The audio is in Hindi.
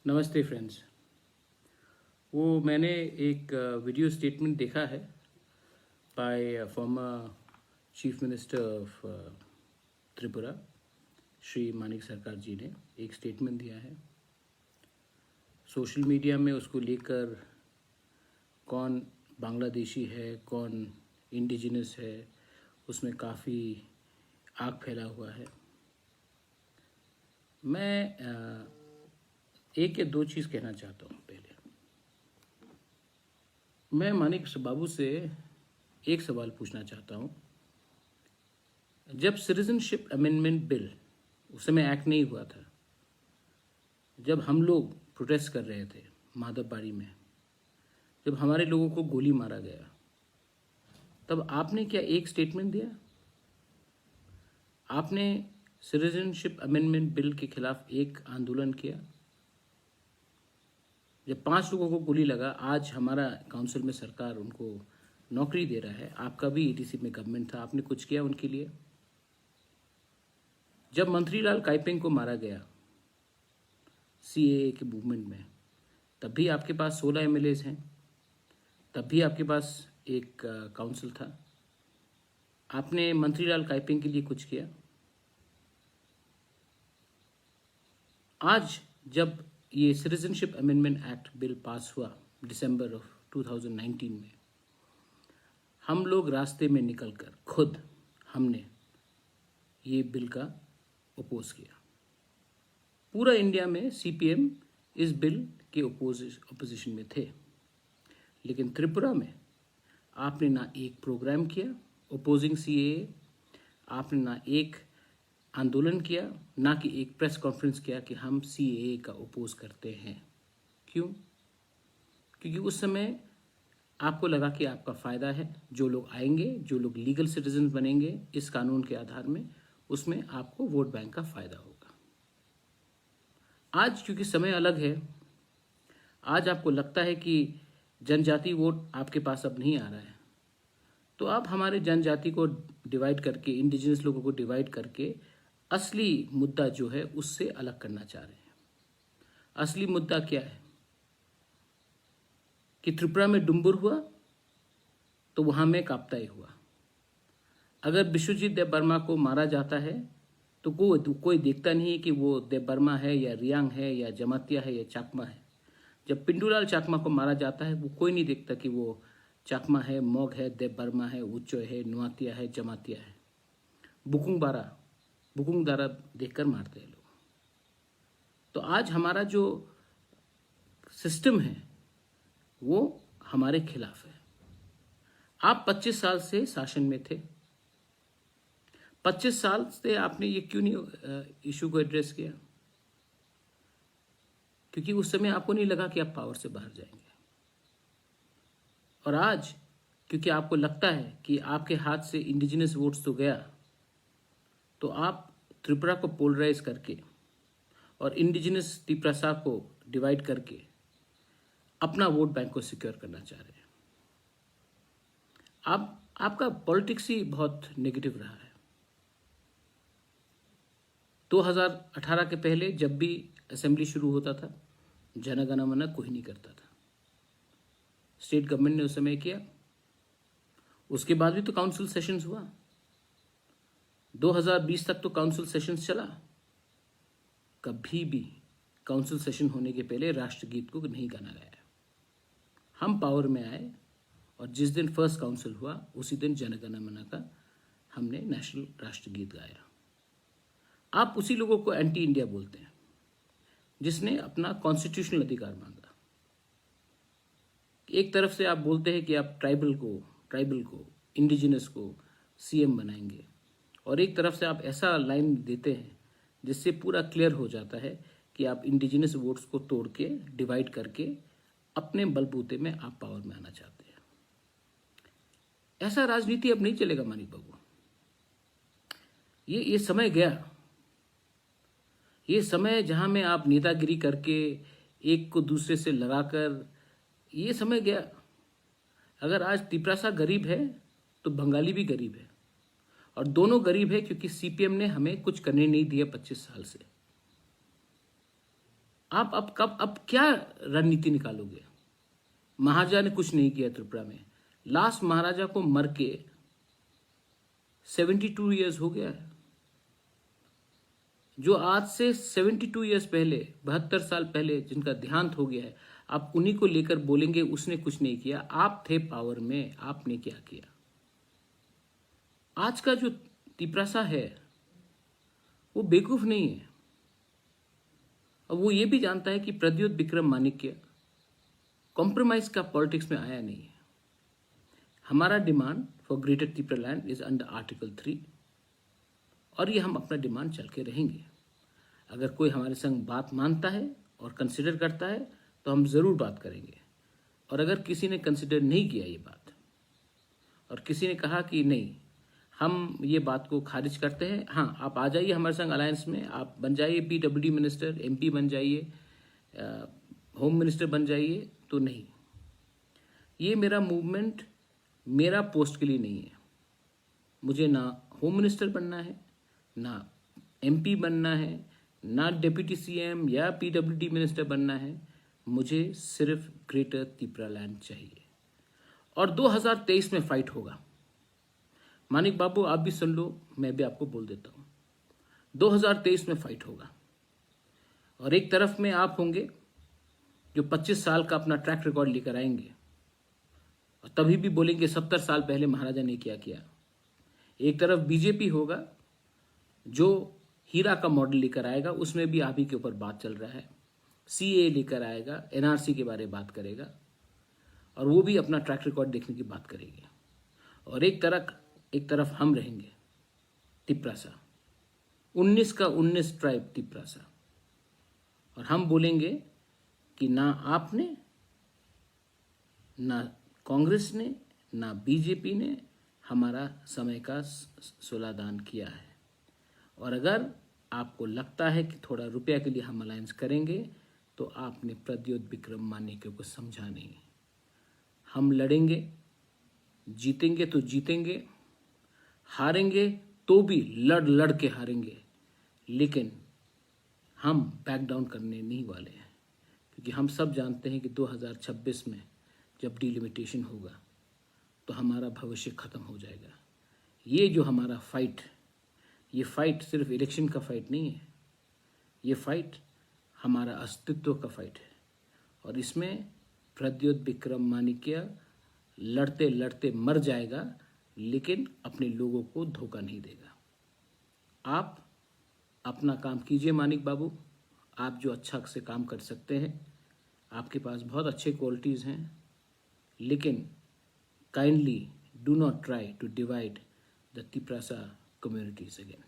नमस्ते फ्रेंड्स। वो मैंने एक वीडियो स्टेटमेंट देखा है bye former chief minister of Tripura Shri Manik सरकार जी ने एक स्टेटमेंट दिया है। सोशल मीडिया में उसको लेकर कौन बांग्लादेशी है, कौन इंडिजिनस है, उसमें काफ़ी आग फैला हुआ है। मैं एक या दो चीज़ कहना चाहता हूँ। पहले मैं मानिक बाबू से एक सवाल पूछना चाहता हूँ। जब सिटीजनशिप अमेंडमेंट बिल उस समय एक्ट नहीं हुआ था, जब हम लोग प्रोटेस्ट कर रहे थे माधवबाड़ी में, जब हमारे लोगों को गोली मारा गया, तब आपने क्या एक स्टेटमेंट दिया? आपने सिटीजनशिप अमेंडमेंट बिल के खिलाफ एक आंदोलन किया? जब 5 लोगों को गोली लगा, आज हमारा काउंसिल में सरकार उनको नौकरी दे रहा है, आपका भी ईटीसी में गवर्नमेंट था, आपने कुछ किया उनके लिए? जब मंत्रीलाल काइपेंग को मारा गया सीएए के मूवमेंट में, तब भी आपके पास 16 एमएलएज हैं, तब भी आपके पास एक काउंसिल था। आपने मंत्रीलाल काइपेंग के लिए कुछ किया? आज जब ये citizenship amendment act bill pass हुआ दिसंबर ऑफ 2019 में, हम लोग रास्ते में निकलकर खुद हमने ये बिल का अपोज किया। पूरा इंडिया में सीपीएम इस बिल के अपोजिशन में थे, लेकिन त्रिपुरा में आपने ना एक प्रोग्राम किया अपोजिंग सीएए, आपने ना एक आंदोलन किया, ना कि एक प्रेस कॉन्फ्रेंस किया कि हम सीएए का अपोज करते हैं। क्यों? क्योंकि उस समय आपको लगा कि आपका फ़ायदा है, जो लोग आएंगे, जो लोग लीगल सिटीजन बनेंगे इस कानून के आधार में, उसमें आपको वोट बैंक का फ़ायदा होगा। आज क्योंकि समय अलग है, आज आपको लगता है कि जनजाति वोट आपके पास अब नहीं आ रहा है, तो आप हमारे जनजाति को डिवाइड करके, इंडिजिनस लोगों को डिवाइड करके असली मुद्दा जो है उससे अलग करना चाह रहे हैं। असली मुद्दा क्या है कि त्रिपुरा में डुम्बुर हुआ तो वहां में काप्ताई हुआ। अगर विश्वजीत देवबर्मा को मारा जाता है तो कोई देखता नहीं कि वो देवबर्मा है या रियांग है या जमातिया है या चाकमा है। जब पिंडूलाल चाकमा को मारा जाता है, वो कोई नहीं देखता कि वो चाकमा है, मोग है, देवबर्मा है, उच्चो है, नुआतिया है, जमातिया है। बुकुंग दारा देखकर मारते हैं लोग। तो आज हमारा जो सिस्टम है वो हमारे खिलाफ है। आप 25 साल से शासन में थे, 25 साल से आपने ये क्यों नहीं इशू को एड्रेस किया? क्योंकि उस समय आपको नहीं लगा कि आप पावर से बाहर जाएंगे। और आज क्योंकि आपको लगता है कि आपके हाथ से इंडिजिनस वोट्स तो गया, तो आप त्रिपुरा को पोलराइज करके और इंडिजिनस त्रिपुरा को डिवाइड करके अपना वोट बैंक को सिक्योर करना चाह रहे हैं। आपका पॉलिटिक्स ही बहुत नेगेटिव रहा है। 2018 के पहले जब भी असेंबली शुरू होता था, जन गण मन कोई नहीं करता था। स्टेट गवर्नमेंट ने उस समय किया, उसके बाद भी तो काउंसिल सेशंस हुआ। 2020 तक तो काउंसिल सेशंस चला। कभी भी काउंसिल सेशन होने के पहले राष्ट्रगीत को नहीं गाना गया। हम पावर में आए और जिस दिन फर्स्ट काउंसिल हुआ उसी दिन जन गण मन का हमने नेशनल राष्ट्रगीत गाया। आप उसी लोगों को एंटी इंडिया बोलते हैं जिसने अपना कॉन्स्टिट्यूशनल अधिकार मांगा। एक तरफ से आप बोलते हैं कि आप ट्राइबल को इंडिजिनस को सीएम बनाएंगे, और एक तरफ से आप ऐसा लाइन देते हैं जिससे पूरा क्लियर हो जाता है कि आप इंडिजिनस वोट्स को तोड़ के डिवाइड करके अपने बलबूते में आप पावर में आना चाहते हैं। ऐसा राजनीति अब नहीं चलेगा मानिक बाबू। ये समय गया। ये समय जहां में आप नेतागिरी करके एक को दूसरे से लगाकर, ये समय गया। अगर आज त्रिपुरा गरीब है तो बंगाली भी गरीब है, और दोनों गरीब है क्योंकि सीपीएम ने हमें कुछ करने नहीं दिया 25 साल से। आप अब क्या रणनीति निकालोगे? महाराजा ने कुछ नहीं किया त्रिपुरा में। लास्ट महाराजा को मर के 72 ईयर्स हो गया है। जो आज से 72 ईयर्स पहले, 72 साल पहले जिनका देहांत हो गया है, आप उन्हीं को लेकर बोलेंगे उसने कुछ नहीं किया। आप थे पावर में, आपने क्या किया? आज का जो तिपरासा है वो बेवकूफ नहीं है। अब वो ये भी जानता है कि प्रद्योत विक्रम माणिक्य कॉम्प्रोमाइज का पॉलिटिक्स में आया नहीं है। हमारा demand for greater Tripura land is under article 3 और ये हम अपना डिमांड चल के रहेंगे। अगर कोई हमारे संग बात मानता है और कंसिडर करता है तो हम ज़रूर बात करेंगे। और अगर किसी ने कंसिडर नहीं किया ये बात और किसी ने कहा कि नहीं, हम ये बात को खारिज करते हैं, हाँ आप आ जाइए हमारे संग अलायंस में, आप बन जाइए PWD मिनिस्टर, MP बन जाइए, होम मिनिस्टर बन जाइए, तो नहीं, ये मेरा मूवमेंट मेरा पोस्ट के लिए नहीं है। मुझे ना होम मिनिस्टर बनना है, ना MP बनना है, ना डिप्टी CM या PWD मिनिस्टर बनना है। मुझे सिर्फ ग्रेटर त्रिपुरा लैंड चाहिए और 2023 में फाइट होगा। मानिक बाबू आप भी सुन लो, मैं भी आपको बोल देता हूँ, 2023 में फाइट होगा। और एक तरफ में आप होंगे जो 25 साल का अपना ट्रैक रिकॉर्ड लेकर आएंगे और तभी भी बोलेंगे 70 साल पहले महाराजा ने क्या किया। एक तरफ BJP होगा जो हीरा का मॉडल लेकर आएगा, उसमें भी आप ही के ऊपर बात चल रहा है, CA लेकर आएगा, NRC के बारे में बात करेगा और वो भी अपना ट्रैक रिकॉर्ड देखने की बात करेंगे। और एक तरफ हम रहेंगे तिपरासा, 19 का 19 ट्राइब तिपरासा, और हम बोलेंगे कि ना आपने, ना कांग्रेस ने, ना BJP ने हमारा समय का सुलादान किया है। और अगर आपको लगता है कि थोड़ा रुपया के लिए हम अलायंस करेंगे तो आपने प्रद्योत विक्रम माणिक्य को समझा नहीं। हम लड़ेंगे, जीतेंगे तो जीतेंगे, हारेंगे तो भी लड़ लड़ के हारेंगे, लेकिन हम बैक डाउन करने नहीं वाले हैं। क्योंकि हम सब जानते हैं कि 2026 में जब डिलिमिटेशन होगा तो हमारा भविष्य खत्म हो जाएगा। ये जो हमारा फाइट, ये फाइट सिर्फ इलेक्शन का फाइट नहीं है, ये फाइट हमारा अस्तित्व का फाइट है। और इसमें प्रद्योत विक्रम माणिक्य लड़ते लड़ते मर जाएगा, लेकिन अपने लोगों को धोखा नहीं देगा। आप अपना काम कीजिए मानिक बाबू, आप जो अच्छा से काम कर सकते हैं, आपके पास बहुत अच्छे क्वालिटीज़ हैं, लेकिन kindly do not try to divide the Tiprasa communities again.